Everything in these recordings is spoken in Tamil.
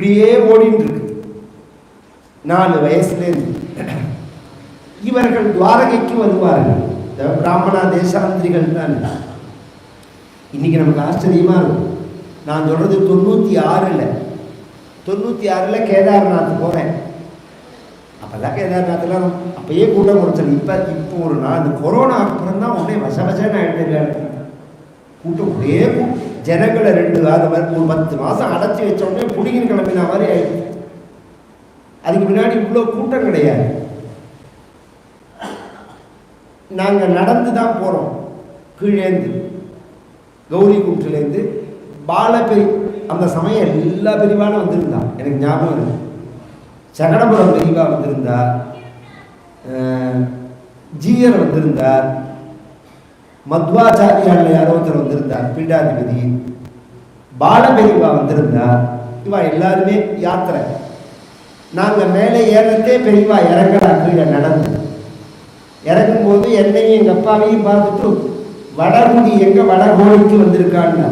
இப்படியே ஓடிட்டு இருக்கு 4 வயசுலேருந்து. இவர்கள் துவாரகைக்கு வருவார்கள். பிராமணா தேசாந்திரிகள் தான். இன்னைக்கு நமக்கு ஆச்சரியமா இருக்கும். நான் சொல்றது 96ல் கேதார்நாத் போறேன். அப்பெல்லாம் கேதார்நாத்ல அப்பயே கூட்டம் குறைச்சல். இப்போ ஒரு நாள் கொரோனா அப்புறம் தான் உடனே வசவசன்னு ஆயிட்டு கூட்டம். ஒரே ஜனங்களை 2 ஒரு 10 மாதம் அடைச்சி வச்ச உடனே புடிங்கின் கிளம்பின மாதிரி ஆயிடுச்சு. அதுக்கு முன்னாடி இவ்வளோ கூட்டம் கிடையாது. நாங்கள் நடந்து தான் போகிறோம். கீழேந்து கௌரி குண்டிலேருந்து பாலபெரி அந்த சமயம் எல்லா பெரிவாலும் வந்திருந்தா. எனக்கு ஞாபகம் இருக்கு. சகடபுரம் பெரிவா வந்திருந்தார், ஜீயர் வந்திருந்தார், மத்வாச்சாரியால் யாரோ ஒருத்தர் வந்திருந்தார், பீடாதிபதி பாலபெரிவா வந்திருந்தார். இவா எல்லாருமே யாத்திரை. நாங்கள் மேலே ஏறத்தே பெரியவா இறங்கலாம். கீழே நடந்து இறங்கும்போது என்னையும் எங்கள் அப்பாவையும் பார்த்துட்டு வடகுடி எங்கே வடகோடிக்கு வந்திருக்கான்னு.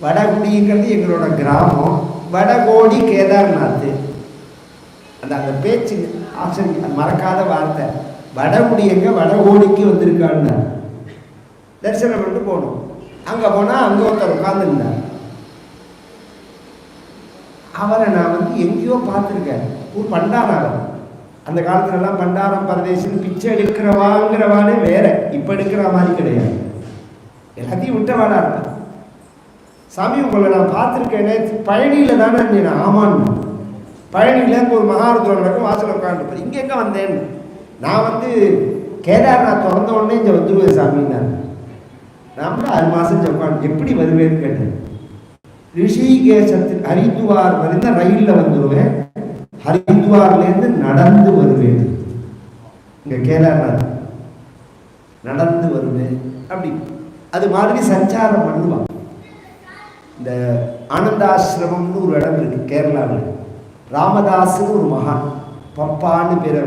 வடகுடிங்கிறது எங்களோட கிராமம். வடகோடி கேதார்நாத். அந்த பேச்சு ஆச்சரியம், மறக்காத வார்த்தை. வடகுடி எங்கே வடகோடிக்கு வந்திருக்கான்னு தரிசனம் பண்ணிட்டு போனோம். அங்கே போனால் அங்கே ஒருத்தர் உட்காந்துருந்தார். அவரை நான் எங்கேயோ பார்த்துருக்கேன். ஒரு பண்டாரம். அந்த காலத்துலலாம் பண்டாரம் பரதேசம் பிச்சை எடுக்கிறவாங்கிறவானே வேற. இப்போ எடுக்கிற மாதிரி கிடையாது. எல்லாத்தையும் விட்டவாடா இருப்பேன். சாமி உங்களை நான் பார்த்துருக்கேனே, பழனியில் தானே இருந்தேன். ஆமான்னு. பழனியில் ஒரு மகாருத்ரம் நடக்கும், வாசல் உட்காந்துருப்பேன். இங்கே எங்கே வந்தேன்னு. நான் கேதார்நாத் திறந்த உடனே இங்கே வந்துடுவேன் சாமின்னு. நான் 6 மாதம் உட்காந்து எப்படி வருவேன்னு கேட்டேன். ரிஷிகேசத்தில் ஹரித்வார் வரைந்த ரயிலில் வந்துடுவேன். ஹரித்வார்லேருந்து நடந்து வருவேன். இங்கே கேதார்நாத் நடந்து வருவேன். அப்படி அது மாதிரி சஞ்சாரம் பண்ணுவான். இந்த ஆனந்தாசிரமம்னு ஒரு இடம் இருக்கு கேரளாவில். ராமதாஸ்னு ஒரு மகான், பப்பான்னு பேர்.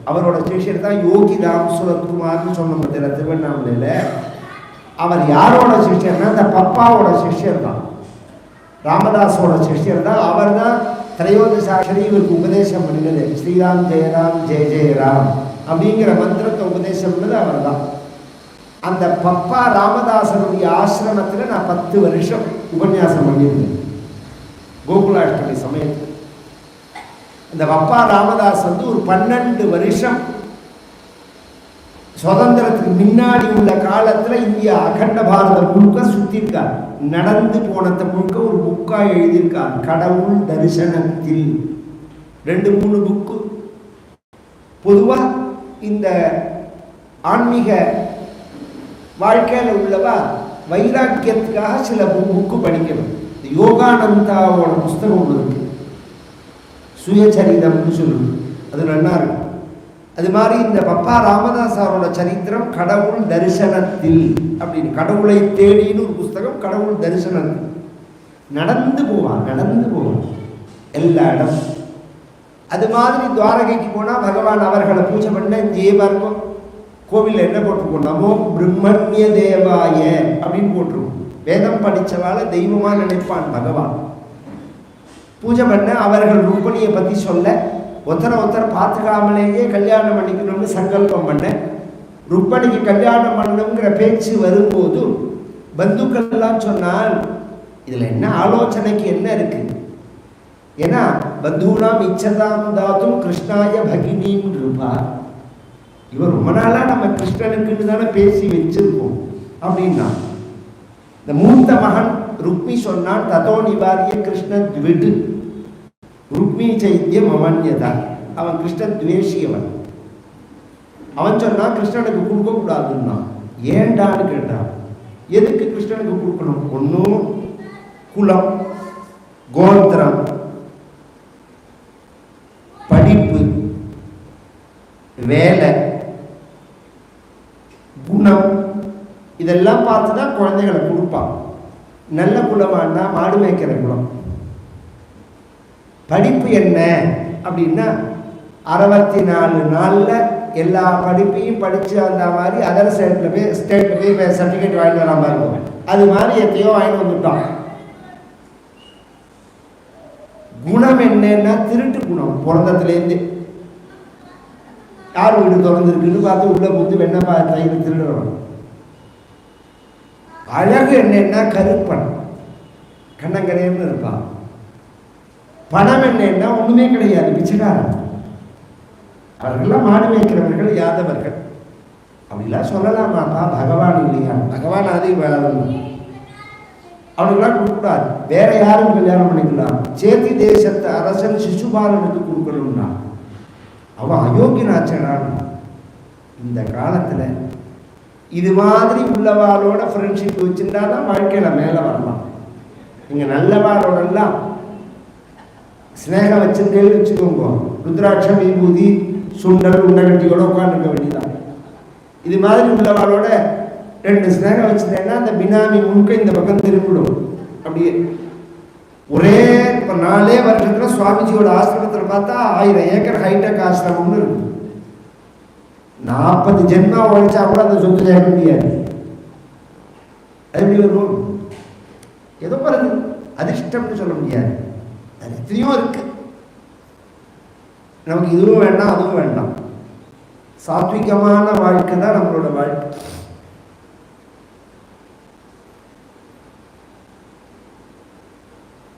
அவரோட சிஷ்யர் தான் யோகி ராம் சுரத்குமார்னு சொன்ன பத்திர திருவண்ணாமலையில். அவர் யாரோட சிஷ்யர்னா இந்த பப்பாவோட சிஷ்யர் தான், ராமதாஸோட சிஷ்யர் தான். அவர் தான் திரையோதசாட்சரி இவருக்கு உபதேசம் பண்ணினது. ஸ்ரீராம் ஜெயராம் ஜெய ஜெயராம் அப்படிங்கிற மந்திரத்தை உபதேசம் பண்ணது அவர் தான். அந்த பப்பா ராமதாசனுடைய ஆசிரமத்தில் நான் 10 வருஷம் உபன்யாசம் பண்ணியிருந்தேன் கோகுலாஷ்டமி சமயத்தில். இந்த பப்பா ராமதாஸ் ஒரு 12 வருஷம் சுதந்திரத்துக்கு முன்னாடி உள்ள காலத்தில் இந்தியா அகண்ட பாரதம் முழுக்க சுத்திருக்கார். நடந்து போனத்தை முழுக்க ஒரு புக்கா எழுதியிருக்கார். கடவுள் தரிசனத்தில் 2-3 புக்கு. பொதுவாக இந்த ஆன்மீக வாழ்க்கையில் உள்ளவா வைராக்கியத்துக்காக சில புக்கு படிக்கணும். யோகானந்தாவோட புஸ்தகம் ஒன்று இருக்கு, சுயசரிதம்னு சொல்லுது. அது நல்லா இருக்கும். அது மாதிரி இந்த பப்பா ராமதாஸாரோட சரித்திரம் கடவுள் தரிசனத்தில் அப்படின்னு, கடவுளை தேடின்னு ஒரு புஸ்தகம். கடவுள் தரிசனத்தில் நடந்து போவான் எல்லா இடம். அது மாதிரி துவாரகைக்கு போனால் பகவான் அவர்களை பூஜை பண்ண ஜீவர்மம் கோவிலில் என்ன போட்டிருக்கோம், நமோ பிரம்மண்ய தேவாய அப்படின்னு போட்டிருக்கோம். வேதம் படித்தவால தெய்வமாக நினைப்பான் பகவான். பூஜை பண்ண அவர்கள் ருக்மணியை பற்றி சொல்ல, ஒருத்தரை பார்த்துக்காமலேயே கல்யாணம் பண்ணிக்கணும்னு சங்கல்பம் பண்ண. ருக்மணிக்கு கல்யாணம் பண்ணணுங்கிற பேச்சு வரும்போது பந்துக்கள்லாம் சொன்னால் இதில் என்ன ஆலோசனைக்கு என்ன இருக்கு? ஏன்னா பந்தூனாம் இச்சதாம் தாத்தும் கிருஷ்ணாய பகினின்னு இருப்பார். இவர் ரொம்ப நாளாக நம்ம கிருஷ்ணனுக்குன்னு தானே பேசி வச்சிருக்கோம் அப்படின்னா, இந்த மூத்த மகன் ருக்மி சொன்னான், ததோ நிவாரிய கிருஷ்ண விடு ருக்மி சைத்தியம் அவன்யதான். அவன் கிருஷ்ண துவேஷியவன். அவன் சொன்னான் கிருஷ்ணனுக்கு கொடுக்க கூடாதுன்னா. ஏண்டான்னு கேட்டான். எதுக்கு கிருஷ்ணனுக்கு கொடுக்கணும்? ஒன்றும் குலம், கோத்திரம், படிப்பு, வேலை, குணம், இதெல்லாம் பார்த்து தான் குழந்தைகளை கொடுப்பான். நல்ல குலமானா மாடு மேய்க்கிற குலம். படிப்பு என்ன அப்படின்னா 64 நாளில் எல்லா படிப்பையும் படித்து அந்த மாதிரி அதர் ஸ்டேட்டில் போய் சர்டிஃபிகேட் வாங்கிட்டு வர மாதிரி இருக்கும். அது மாதிரி எத்தையோ வாங்கிட்டு வந்துட்டான். குணம் என்னன்னா திருட்டு குணம். பிறந்ததுலேருந்து யார் வீடு திறந்துருக்குன்னு பார்த்து உள்ள புத்து வெண்ணப்பா தயிர் திருடுறோம். அழகு என்னன்னா கருப்பன், கண்ணங்கரையர்னு இருப்பான். பணம் என்னன்னா ஒண்ணுமே கிடையாது, பிச்சைக்காரன். அவர்கள்லாம் மாடு மேய்க்கிறவர்கள், யாதவர்கள். அப்படிலாம் சொல்லலாமாப்பா? பகவான் இல்லையா? பகவான் அது அவனுக்கெல்லாம் கொடுக்கூடாது. வேற யாரும் கல்யாணம் பண்ணிக்கலாம். சேத்தி தேசத்து அரசன் சிசுபாலனுக்கு கொடுக்கணும்னா அவன் அயோக்கியனாச்சான். இந்த காலத்துல இது மாதிரி உள்ளவாளோட ஃப்ரெண்ட்ஷிப் வச்சுட்டா தான் வாழ்க்கையில மேல வரலாம். நீங்க நல்லவாளோடெல்லாம் ஸ்நேகம் வச்சிருந்தேன்னு வச்சுக்கோங்க, ருத்ராட்சம் விபூதி சுண்டல் உண்டகட்டியோட உட்காந்துருக்க வேண்டியதான். இது மாதிரி உள்ளவாளோட 2 ஸ்நேகம் வச்சுட்டேன்னா அந்த பினாமி முழுக்க இந்த பக்கம் திரும்பிடும். அப்படியே ஒரே 4 வருஷத்துல சுவாமிஜியோட ஆசிரமத்தில் பார்த்தா 1000 ஏக்கர் ஹைடெக் ஆசிரமம்னு இருக்கு. 40 ஜென்மா உழைச்சா கூட அந்த சொத்து சேர்க்க முடியாது. அது எப்படி வரும்? ஏதோ பாருங்க, அதிர்ஷ்டம்னு சொல்ல முடியாது. அது எத்தனையோ இருக்கு. நமக்கு இதுவும் வேண்டாம் அதுவும் வேண்டாம். சாத்விகமான வாழ்க்கை தான் நம்மளோட வாழ்க்கை.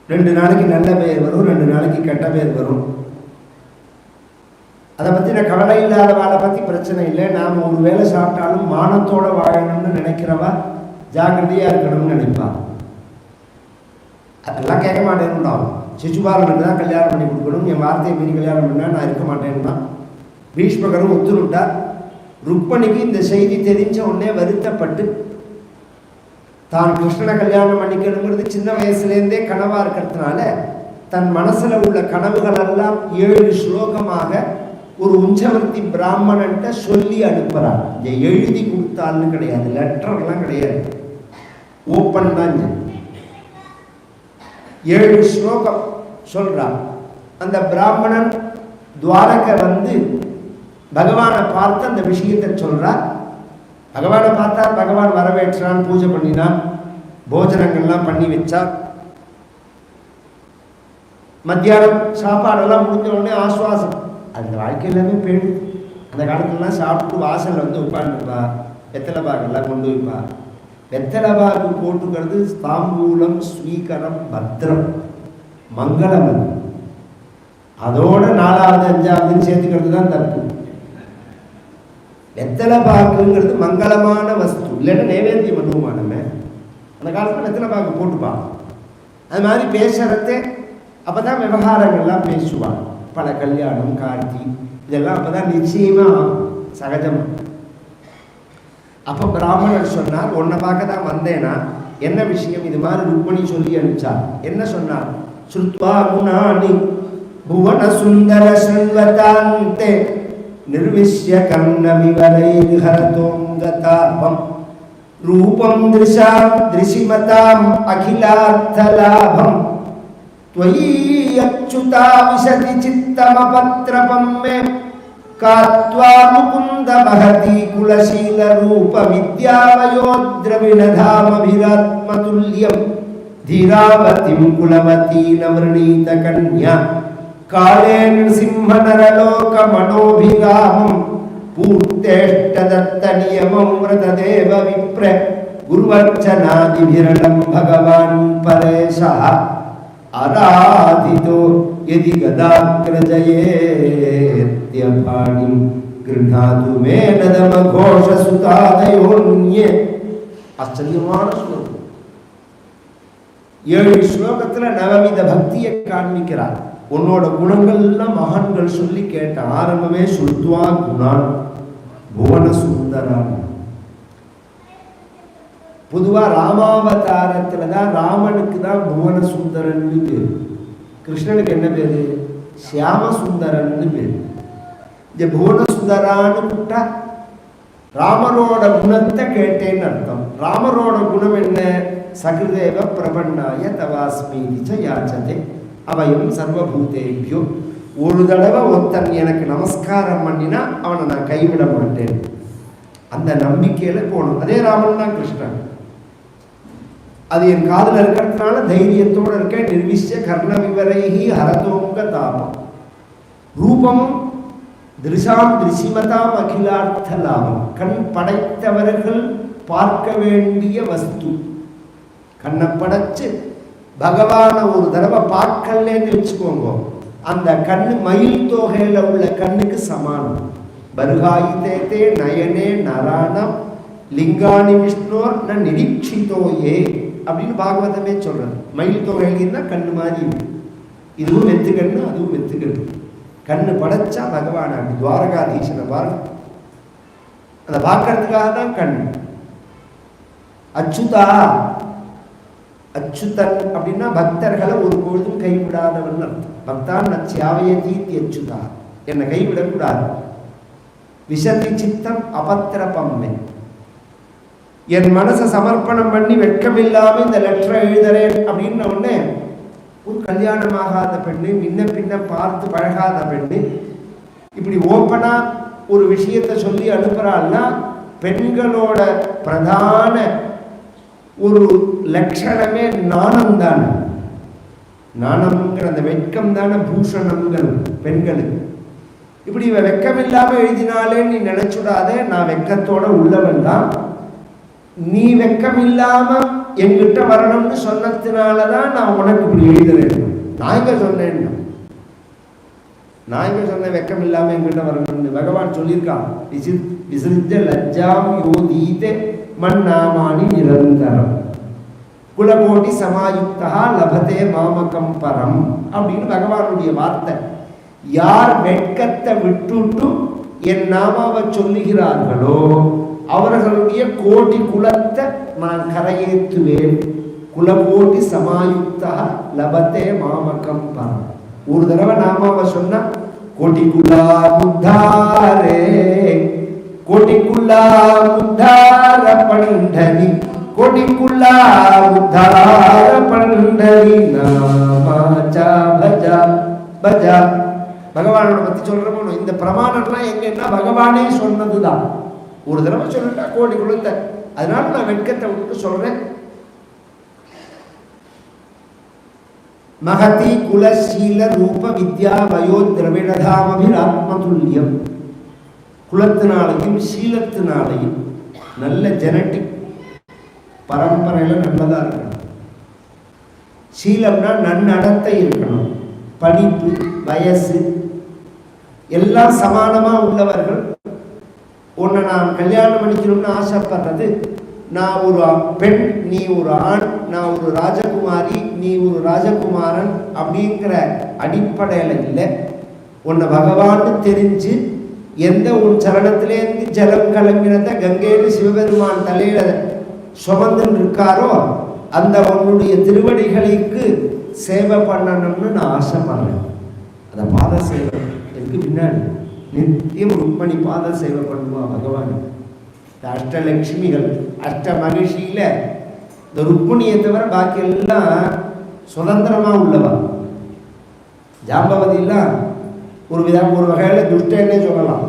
ரெண்டு நாளைக்கு நல்ல பேர் வரும், 2 நாளைக்கு கெட்ட பேர் வரும். அதை பற்றின கவலை இல்லாத வாழை பற்றி பிரச்சனை இல்லை. நாம் ஒரு வேளை சாப்பிட்டாலும் மானத்தோடு வாழணும்னு நினைக்கிறவா ஜாக்கிரதையாக இருக்கணும்னு நினைப்பா. அதெல்லாம் கேட்க மாட்டேன்னுடான். சிசுபாலனுக்கு தான் கல்யாணம் பண்ணி கொடுக்கணும், என் வார்த்தையை மீறி கல்யாணம் பண்ணால் நான் இருக்க மாட்டேன்னா பீஷ்மகரும் ஒத்துனுட்டார். ருக்மணிக்கு இந்த செய்தி தெரிஞ்ச உடனே வருத்தப்பட்டு தான் கிருஷ்ணனை கல்யாணம் பண்ணிக்கணுங்கிறது சின்ன வயசுலேருந்தே கனவாக இருக்கிறதுனால தன் மனசில் உள்ள கனவுகளெல்லாம் 7 ஸ்லோகமாக ஒரு உஞ்சவர்த்தி பிராமணன்ட்ட சொல்லி அனுப்புகிறார். எழுதி கொடுத்தாள்னு கிடையாது, லெட்டர்லாம் கிடையாது, ஓப்பன் தான். 7 ஸ்லோகம் சொல்றார். அந்த பிராமணன் துவாரகை வந்து பகவானை பார்த்து அந்த விஷயத்தை சொல்றார். பகவானை பார்த்தார், பகவான் வரவேற்றான், பூஜை பண்ணினான், போஜனங்கள்லாம் பண்ணி வச்சார். மத்தியானம் சாப்பாடெல்லாம் முடிஞ்ச உடனே ஆசுவாசம். அந்த வாழ்க்கை எல்லாமே போயிடுது. அந்த காலத்துலலாம் சாப்பிட்டு வாசலில் வந்து உட்காந்துருப்பா, வெத்தலை பாகெல்லாம் கொண்டு வைப்பா. வெத்தலை பாகு போட்டுக்கிறது தாம்பூலம் ஸ்வீகரம் பத்திரம் மங்களம். அதோட 4வது 5வதுன்னு சேர்த்துக்கிறது தான் தப்பு. வெத்தலை பாக்குங்கிறது மங்களமான வஸ்து, இல்லைன்னா நைவேத்தியம் பண்ணுவோமானமே. அந்த காலத்தில் வெத்தலை பாக்கு போட்டுப்பான். அது மாதிரி பேசுறதே அப்போதான் விவகாரங்கள்லாம் பேசுவான். பல கல்யாணம் கார்த்தி இதெல்லாம் அப்போதான் நிச்சயமாக சகஜம். அப்போ பிராமணர் சொன்னார், உன்னை பார்க்க தான் வந்தேனா, என்ன விஷயம்? இது மாதிரி ருக்மணி சொல்லி அனுப்பிச்சார். என்ன சொன்னார்? ஸ்ருத்வா குணானி புவன சுந்தர சண்வதாந்தே நிர்விஷ்ய கண்ண விவரைர்ஹரதோங்கதாபம் ரூபம் திருஷாம் திருஷிமதாம் அகிலார்த்தலாபம் त्वयि अच्युता विशति चित्तमपत्रपं मे कात्वा मुकुन्द महती कुलशील रूप विद्यावयोद्रविणधामभिरात्मतुल्यं धीरावतीं कुलवती नवृणीत कन्या काले नृसिंहनरलोक मनोभिरामं पूर्तेष्टदत्तनियमं व्रतदेव विप्र गुरुवर्चनादिभिरणं भगवान् परेशः आराधितो यदि गदाग्रजयेत्यपाणिं गृह्णातु मे नदमघोषसुतादयोन्ये. ஆச்சரியமான ஸ்லோகம். 7 ஸ்லோகத்துல நவவித பக்தியை காண்பிக்கிறார். உன்னோட குணங்கள்லாம் மகான்கள் சொல்லி கேட்ட ஆரம்பமே சுத்வா குணான் புவன சுந்தரான். பொதுவாக ராமாவதாரத்தில் தான் ராமனுக்கு தான் புவன சுந்தரன் பேர், கிருஷ்ணனுக்கு என்ன பேர்? சியாம சுந்தரன் பேர். இந்த புவன சுந்தரான்னு கூப்பிட்டா ராமரோட குணத்தை கேட்டேன்னு அர்த்தம். ராமரோட குணம் என்ன? சகிருதேவ பிரபன்னாய தவாஸ்மீதிச்ச யாச்சதே அபயம் சர்வபூதேபியோ. ஒரு தடவை ஒருத்தன் எனக்கு நமஸ்காரம் பண்ணினா அவனை நான் கைவிட மாட்டேன், அந்த நம்பிக்கையில போகணும். அதே ராமன் தான் கிருஷ்ணன். அது என் காதில் இருக்கிறதுனால தைரியத்தோடு இருக்கேன். நிர்விஷ்ய கர்ண விவரைகி ஹரதோங்க தாபம் ரூபம் திருஷாம் திருஷிமதாம் அகிலார்த்த லாபம். கண் படைத்தவர்கள் பார்க்க வேண்டிய வஸ்து. கண்ணை படைச்சு பகவான ஒரு தடவை பார்க்கலன்னு வச்சுக்கோங்க, அந்த கண்ணு மயில் தொகையில உள்ள கண்ணுக்கு சமானம். பர்காயி தேத்தே நயனே நராணம் லிங்காணி விஷ்ணோர் ந நிரீட்சிதோயே அப்படின்னு பாகவதமே சொல்றது. மயில் தொகையில கண்ணு மாதிரி இதுவும் வெத்து கண்ணு, அதுவும் வெத்து கண்ணு. கண்ணு படைச்சா பகவான் அப்படி துவாரகாதீசனை பாருங்க, அதை பார்க்கறதுக்காக தான் கண். அச்சுதா அச்சுதன் அப்படின்னா பக்தர்களை ஒரு பொழுதும் கைவிடாதவன் அர்த்தம். பக்தான் நச்சியாவயதி அச்சுதா, என்னை கைவிடக்கூடாது. விஷதி சித்தம் அபத்திரபம்மே, என் மனசை சமர்ப்பணம் பண்ணி வெட்கமில்லாம இந்த லெட்டரை எழுதுறேன் அப்படின்னு உடனே ஒரு கல்யாணமாகாத பெண்ணு, முன்ன பின்ன பார்த்து பழகாத பெண்ணு இப்படி ஓப்பனா ஒரு விஷயத்தை சொல்லி அனுப்புறாள்னா பெண்களோட பிரதான ஒரு லட்சணமே நாணம் தானே. நாணம்ங்கிற அந்த வெட்கம் தானே பூஷணம்ங்கிறது பெண்களுக்கு. இப்படி இவ வெக்கமில்லாம எழுதினாலே நீ நினைச்சுடாத, நான் வெக்கத்தோட உள்ளவன் தான். நீ வெக்கமில்லாம என்கிட்ட வரணும்னு சொன்னதுனாலதான் நான் உனக்கு இப்படி எழுதுறேன். நான் எங்க சொன்னேன், நான் எங்க சொன்னேன் வெக்கம் இல்லாம என்கிட்ட வரணும்னு? பகவான் சொல்லியிருக்கான், விசிறித்த லஜ்ஜாம் யோதீதே மன்னாமானி நிரந்தரம் குலகோட்டி சமாயுக்தா லபதே மாமகம் பரம் அப்படின்னு பகவானுடைய வார்த்தை. யார் வெட்கத்தை விட்டுட்டு என் நாமாவை சொல்லுகிறார்களோ அவர்களுடைய கோடி குலத்தை நான் கரையேற்றுவேன். குலகோட்டி சமாயுக்தா லபதே மாமகம் பரம். ஒரு தடவை நாமாவை சொன்னா கோட்டிக்குள்ளா முத்தாரே கோட்டிக்குள்ளா முத்தார பண்டரி கோட்டிக்குள்ளா முத்தார பண்டரி நாமாச்சா பஜா பஜா. பகவானோட பத்தி சொல்றோமோ, இந்த பிரமாணம்லாம் எங்கன்னா பகவானே சொன்னதுதான். ஒரு தடவை சொல்லிட்டா கோடி குலத்தை. அதனால நான் வெட்கத்தை விட்டு சொல்றேன். மகதி குலசீல ரூப வித்யா வயோ திரவிடதாமபிராத்மதுல்யம். குலத்தினாலையும் சீலத்தினாலையும் நல்ல ஜெனட்டிக் பரம்பரையில நல்லதா இருக்கணும். சீலம்னா நன்னடத்தை இருக்கணும். படிப்பு வயசு எல்லாம் சமானமா உள்ளவர்கள். உன்னை நான் கல்யாணம் பண்ணிக்கணும்னு ஆசைப்படுறது, நான் ஒரு பெண் நீ ஒரு ஆண், நான் ஒரு ராஜகுமாரி நீ ஒரு ராஜகுமாரன் அப்படிங்கிற அடிப்படையில் இல்லை. உன்னை பகவான்னு தெரிஞ்சு எந்த உன் சரணத்திலேருந்து ஜலம் கிளம்பினத கங்கையில சிவபெருமான் தலையில சுமந்துன்னு இருக்காரோ அந்த உன்னுடைய திருவடிகளுக்கு சேவை பண்ணணும்னு நான் ஆசைப்படுறேன். அதை பாத சேவை எனக்கு பின்னாடி நித்தியம் ருக்மணி பாத சேவை பண்ணுவா பகவான். அஷ்டலட்சுமிகள் அஷ்ட மகிழ்ச்சியில இந்த ருக்மிணியை தவிர பாக்கி எல்லாம் சுதந்திரமா உள்ளவா. ஜாம்பவதி எல்லாம் ஒரு வகையில துஷ்டன்னே சொல்லலாம்.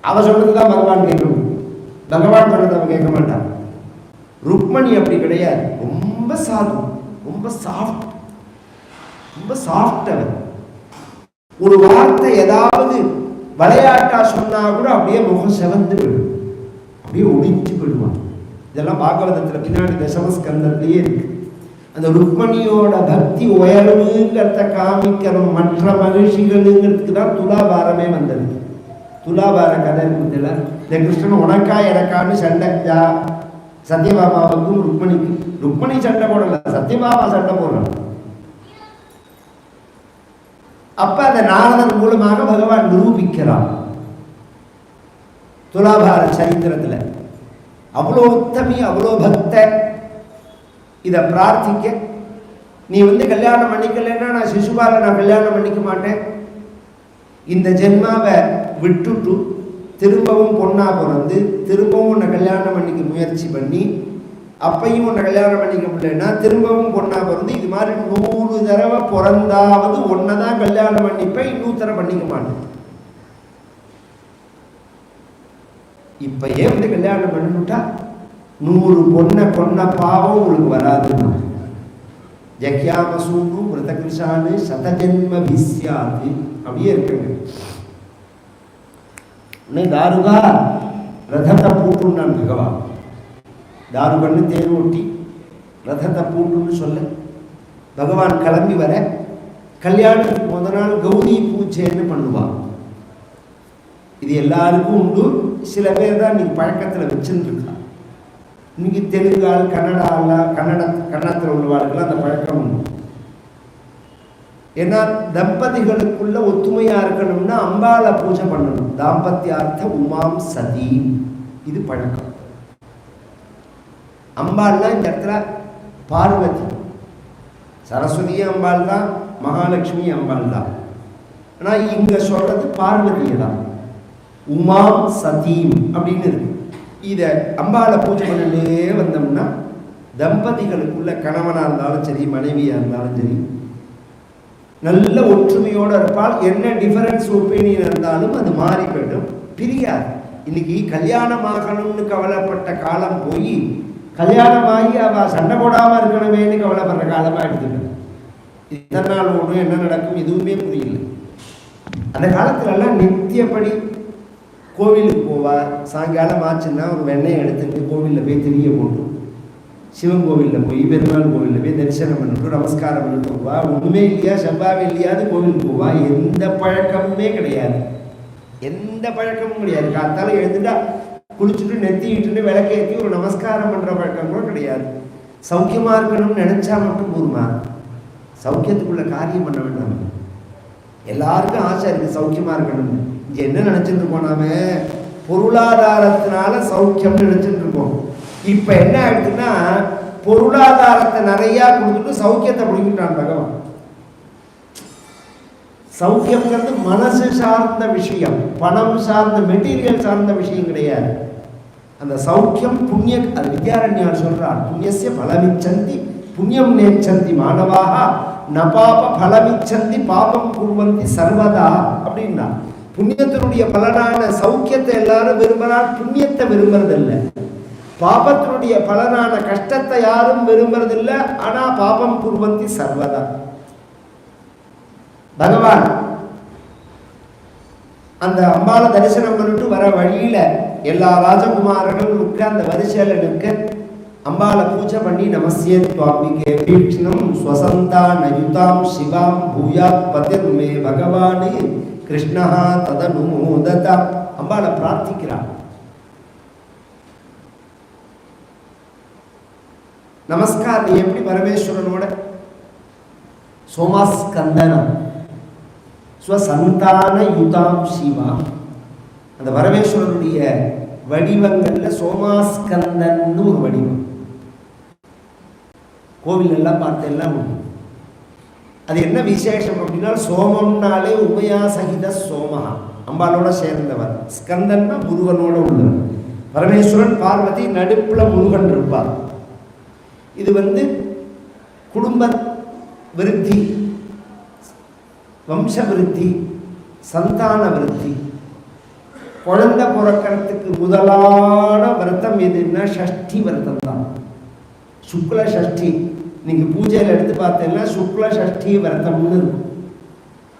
அவ சொன்னதுதான் பகவான் கேட்கணும், பகவான் சொன்னது அவன் கேட்க மாட்டான். ருக்மணி அப்படி கிடையாது. ரொம்ப சாது, ரொம்ப சாஃப்ட், ரொம்ப சாஃப்ட். அவன் ஒரு வார்த்தை ஏதாவது விளையாட்டா சொன்னா கூட அப்படியே முகம் செவந்து போயிடும், அப்படியே ஒடிஞ்சு போயிடுவான். இதெல்லாம் பாகவதத்துல பின்னாடி தசமஸ்கந்தத்திலேயே இருக்கு. அந்த ருக்மணியோட பக்தி உயர்வுங்கிறத காமிக்கணும் மற்ற மகிழ்ச்சிகளுங்கிறதுக்கு தான் துலாபாரமே வந்தது. துலாபார கதை இருக்குதுல, இந்த கிருஷ்ணன் உனக்கா எனக்கான்னு சண்டை சத்யபாபாவுக்கும் ருக்மணிக்கு. ருக்மணி சண்டை போடல, சத்யபாபா சண்டை போடல. அப்ப அந்த நாரதன் மூலமாக பகவான் நிரூபிக்கிறான் துலாபார சரித்திரத்துல. அவ்வளோ உத்தமி, அவ்வளோ பக்த. இதை பிரார்த்திக்க, நீ கல்யாணம் பண்ணிக்கலன்னா நான் சிசுபாலை நான் கல்யாணம் பண்ணிக்க மாட்டேன். இந்த ஜென்மாவை விட்டுட்டு திரும்பவும் பொண்ணா பிறந்து திரும்பவும் உன்னை கல்யாணம் பண்ணிக்க முயற்சி பண்ணி அப்பையும் உன்னை கல்யாணம் பண்ணிக்க முடியலன்னா திரும்பவும் பொண்ணா பிறந்து இது மாதிரி 100 தடவை பிறந்தாவது ஒன்னதான் கல்யாணம் பண்ணிப்பேன், இன்னொரு தடவை பண்ணிக்க மாட்டேன். இப்பயே கல்யாணம் பண்ணிவிட்டா 100 பொண்ணை கொன்ன பாவம் உங்களுக்கு வராதுன்னா ஜக்யாமசூனு விரதகிருஷானு சதஜென்ம விஸ்யாத்து அப்படியே இருக்குங்க. தாருகா ரதத்தை பூட்டுன்னான் பகவான். தாரு பண்ணு தேர் ஓட்டி ரதத்தை பூட்டுன்னு சொல்ல பகவான் கிளம்பி வர கல்யாணத்துக்கு முத நாள் கௌரி பூஜைன்னு பண்ணுவான். இது எல்லாருக்கும் உண்டு. சில பேர் தான் இன்னைக்கு பழக்கத்தில் வச்சுருக்கா. இன்னைக்கு தெலுங்கால் கன்னடத்தில் உள்ளவாளுக்கெல்லாம் அந்த பழக்கம் உண்டு. ஏன்னா தம்பதிகளுக்குள்ள ஒத்துமையா இருக்கணும்னா அம்பாளை பூஜை பண்ணணும். தாம்பத்தியார்த்த உமாம் சதி இது பழக்கம். அம்பாள்னா இந்த இடத்துல பார்வதி, சரஸ்வதியே அம்பாள் தான், மகாலட்சுமி அம்பாள் தான். ஆனால் இங்க சொல்றது பார்வதியை தான், உமாம் சதீம் அப்படின்னு இருக்கு. இதை அம்பாளை பூஜை பண்ணிட்டே வந்தோம்னா தம்பதிகளுக்குள்ள கணவனாக இருந்தாலும் சரி மனைவியாக இருந்தாலும் சரி நல்ல ஒற்றுமையோடு இருப்பால். என்ன டிஃபரன்ஸ் ஒப்பீனியன் இருந்தாலும் அது மாறி போயிடும், பிரியாது. இன்னைக்கு கல்யாணம் ஆகணும்னு கவலைப்பட்ட காலம் போய் கல்யாணமாகி அவள் சண்டை போடாமல் இருக்கணுமேனு கவலைப்படுற காலமாக எடுத்துக்கணும். இத்தனை நாள் ஒன்றும் என்ன நடக்கும் எதுவுமே புரியல. அந்த காலத்துலலாம் நித்தியப்படி கோவிலுக்கு போவார். சாயங்காலம் ஆச்சுன்னா ஒரு வெண்ணெய் எடுத்துட்டு கோவிலில் போய் திரிய போட்டு சிவன் கோவிலில் போய் பெருமாள் கோவிலில் போய் தரிசனம் பண்ணிட்டு நமஸ்காரம் பண்ணிட்டு போவா. ஒன்றுமே இல்லையா, செவ்வாய் இல்லையாது கோவிலுக்கு போவா. எந்த பழக்கமுமே கிடையாது, எந்த பழக்கமும் கிடையாது. காத்தால எழுந்துட்டா குளிச்சுட்டு நெத்திக்கிட்டு விளக்கேற்றி ஒரு நமஸ்காரம் பண்ணுற பழக்கம் கூட கிடையாது. சௌக்கியமாக இருக்கணும்னு நினச்சா மட்டும் போதுமா? சௌக்கியத்துக்குள்ள காரியம் பண்ண வேண்டாம். எல்லாருக்கும் ஆசை இருக்குது சௌக்கியமாக இருக்கணும்னு. இங்கே என்ன நினச்சிட்டு இருக்கோம், நாம பொருளாதாரத்தினால சௌக்கியம்னு நினச்சிட்டு இருக்கோம். இப்போ என்ன ஆயிடுச்சுன்னா பொருளாதாரத்தை நிறையா கொடுத்துட்டு சௌக்கியத்தை பிடிக்கிட்டான் பகவான். சௌக்கியம்ங்கிறது மனசு சார்ந்த விஷயம், பணம் சார்ந்த மெட்டீரியல் சார்ந்த விஷயம் கிடையாது. அந்த சௌக்கியம் புண்ணிய, அது வித்யாரண்யார் சொல்றார், புண்ணியசிய பலமிச்சந்தி புண்ணியம் நேச்சந்தி மாணவாக நபாப பலமிச்சந்தி பாபம் குர்வந்தி சர்வதா அப்படின்னா. புண்ணியத்தினுடைய பலனான சௌக்கியத்தை எல்லாரும் விரும்புகிறார், புண்ணியத்தை விரும்புறதில்லை. பாபத்தினுடைய பலனான கஷ்டத்தை யாரும் விரும்புறதில்லை, ஆனா பாபம் குர்வந்தி சர்வதா. பகவான் அந்த அம்பாளை தரிசனம் பண்ணிட்டு வர வழியில எல்லா ராஜகுமாரர்களும் உட்கார்ந்த வரிசையில நிற்க அம்பாளை பூஜை பண்ணி நமஸ்யே துவாம்பிகே பீக்ஷ்ணம் ஸ்வசந்தா நயுதாம் சிவாம் பூயாத் பதிர்மே பகவானு கிருஷ்ணா ததனுமோததா அம்பாளை பிரார்த்திக்கிறார். நமஸ்காரம் எப்படி பரமேஸ்வரனோட சோமாஸ்கந்தனம் ஸ்வசந்தான யுதாம் சிவா. அந்த பரமேஸ்வரனுடைய வடிவங்கள்ல சோமாஸ்கந்தன் ஒரு வடிவம் கோவில் எல்லாம் பார்த்து எல்லாம் உண்டு. அது என்ன விசேஷம் அப்படின்னா சோமம்னாலே உமையா சகித சோமஹா, அம்பாலோட சேர்ந்தவர். ஸ்கந்தன்னா முருகனோட உள்ளவர். பரமேஸ்வரன் பார்வதி நடுப்புல முருகன் இருப்பார். இது குடும்ப விருத்தி, வம்ச விருத்தி, சந்தான விருத்தி. குழந்தை பிறக்கிறதுக்கு முதலான விரதம் எதுன்னா ஷஷ்டி விரதம் தான். சுக்ல ஷஷ்டி நீங்க பூஜையில் எடுத்து பார்த்தீங்கன்னா சுக்ல ஷஷ்டி விரதம்னு இருக்கும்.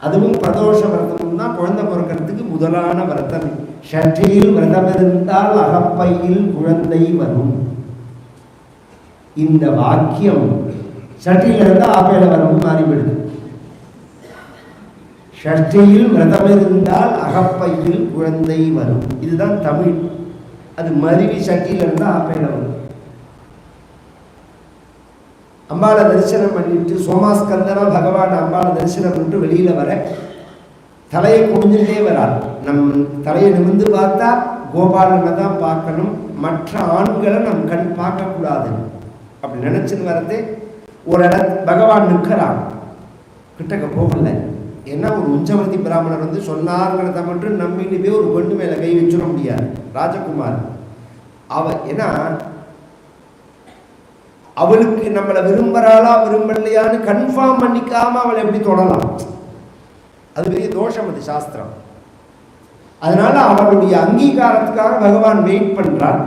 அதுவும் பிரதோஷ விரதம் தான் குழந்தை பிறக்கிறதுக்கு முதலான விரதம். ஷஷ்டியில் விரதம் இருந்தால் அகப்பையில் குழந்தை வரும். இந்த வாக்கியம் ஷஷ்டியில இருந்து ஆப்பேல வரவும் மாறிவிடுது. ஷஷ்டியில் விரதம் இருந்தால் அகப்பையில் குழந்தை வரும், இதுதான் தமிழ். அது மருவி ஷஷ்டியில இருந்து ஆப்பேல வரும். அம்பாளை தரிசனம் பண்ணிட்டு சோமாஸ்கந்தனா பகவான் அம்பாளை தரிசனம் பண்ணிட்டு வெளியில வர தலையை குடிஞ்சுட்டே வரார். நம் தலையை நிமிர்ந்து பார்த்தா கோபாலனை தான் பார்க்கணும், மற்ற ஆண்களை நம் கண் பார்க்கக்கூடாது அப்படி நினைச்சுன்னு வரதே ஒரு பகவான் நிற்கிறான். கிட்டக்க போகல. ஏன்னா ஒரு உஞ்சவர்த்தி பிராமணர் சொன்னாருங்கிறத மட்டும் நம்பிட்டு ஒரு பெண்ணு மேல கை வச்சிட முடியாது. ராஜகுமார் ஏன்னா அவளுக்கு நம்மளை விரும்புறாளா விரும்பலையான்னு கன்ஃபார்ம் பண்ணிக்காம அவளை எப்படி தொடலாம்? அது பெரிய தோஷம், அது சாஸ்திரம். அதனால அவளுடைய அங்கீகாரத்துக்காக பகவான் வெயிட் பண்றார்.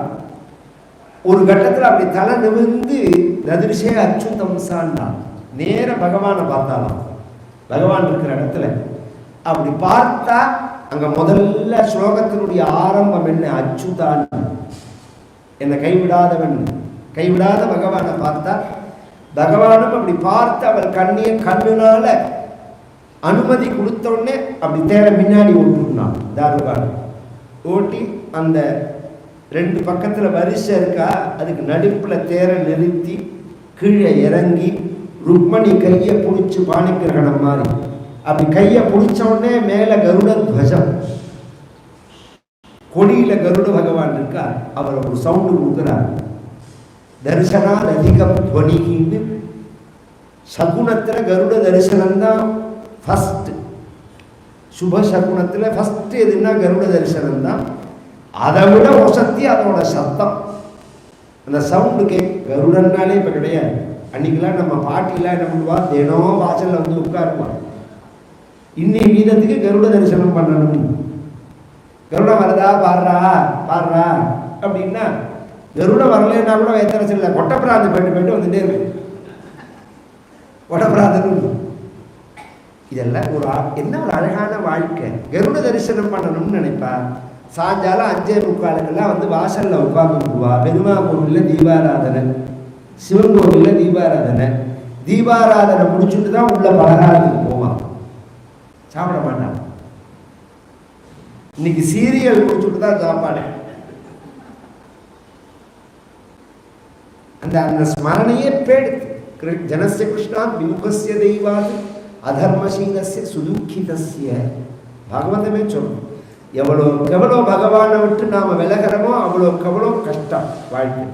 ஒரு கட்டத்தில் அப்படி தலை நிமிர்ந்து நதிர்ஷே அச்சுதம் சாண்டா நேர பகவானை பார்த்தாலாம். பகவான் இருக்கிற இடத்துல அப்படி பார்த்தா அங்க முதல்ல ஸ்லோகத்தினுடைய ஆரம்பம் என்ன? அச்சுதான், என்னை கைவிடாதவன், கைவிடாத பகவானை பார்த்தா பகவானும் அப்படி பார்த்து அவள் கண்ணிய கண்ணுனால அனுமதி கொடுத்த உடனே அப்படி தேர முன்னாடி ஓட்டுனான். தாருகான் ஓட்டி அந்த 2 பக்கத்துல வரிசை இருக்கா, அதுக்கு நடுப்புல தேர நிறுத்தி கீழே இறங்கி ருக்மணி கையை பிடிச்சி பாணிக்கிரகணம் மாதிரி அப்படி கையை பிடிச்ச உடனே மேல கருட துவஜம், கொடியில கருட பகவான் இருக்கா, அவர் ஒரு சவுண்டு கொடுக்குறார். தரிசனால் அதிகம் துவனிகின்னு சகுனத்துல கருட தரிசனம் தான் ஃபர்ஸ்ட். சுப சகுனத்துல ஃபர்ஸ்ட் எதுன்னா கருட தரிசனம் தான். அதை விட ஒசத்தி அதோட சத்தம், அந்த சவுண்டு கருடன்னாலே இப்ப கிடையாது. அன்னைக்கெல்லாம் நம்ம பாட்டிலாம் என்ன பண்ணுவா, தினம் வாசல்ல வந்து உட்காருவான். இன்னைக்கு வீதத்துக்கு கருட தரிசனம் பண்ணணும். கருடம் வருதா பாடுறா பாடுறா அப்படின்னா, கருடம் வரலன்னா கூட வைத்தரசல் இல்லை, கொட்டப்பிராந்து போயிட்டு வந்துட்டே இருக்கு. கொட்டப்பிராந்தனும் இதெல்லாம் ஒரு என்ன ஒரு அழகான வாழ்க்கை. கருட தரிசனம் பண்ணணும்னு நினைப்பா. சாயங்காலம் 5:45 வந்து வாசல்ல உட்கார்ந்துக்குவா. பெருமா கோவிலில் தீபாராதனை, சிவன் கோவிலில் தீபாராதனை. தீபாராதனை முடிச்சுட்டு தான் உள்ள பலகாரத்துக்கு போவான், சாப்பிட மாட்டான். இன்னைக்கு சீரியல் முடிச்சுட்டு தான் சாப்பாடு. அந்த அந்த ஸ்மரணையே பேடுத்து. ஜனஸ்ய கிருஷ்ணாத் விமுகஸ்ய தெய்வாத் அதர்மசீலஸ்ய சுதுக்கிதஸ்ய பாகவதமே சொல்லும். எவ்வளோ பகவானை விட்டு நாம விலகிறோமோ அவ்வளோ கஷ்டம் வாழ்க்கை.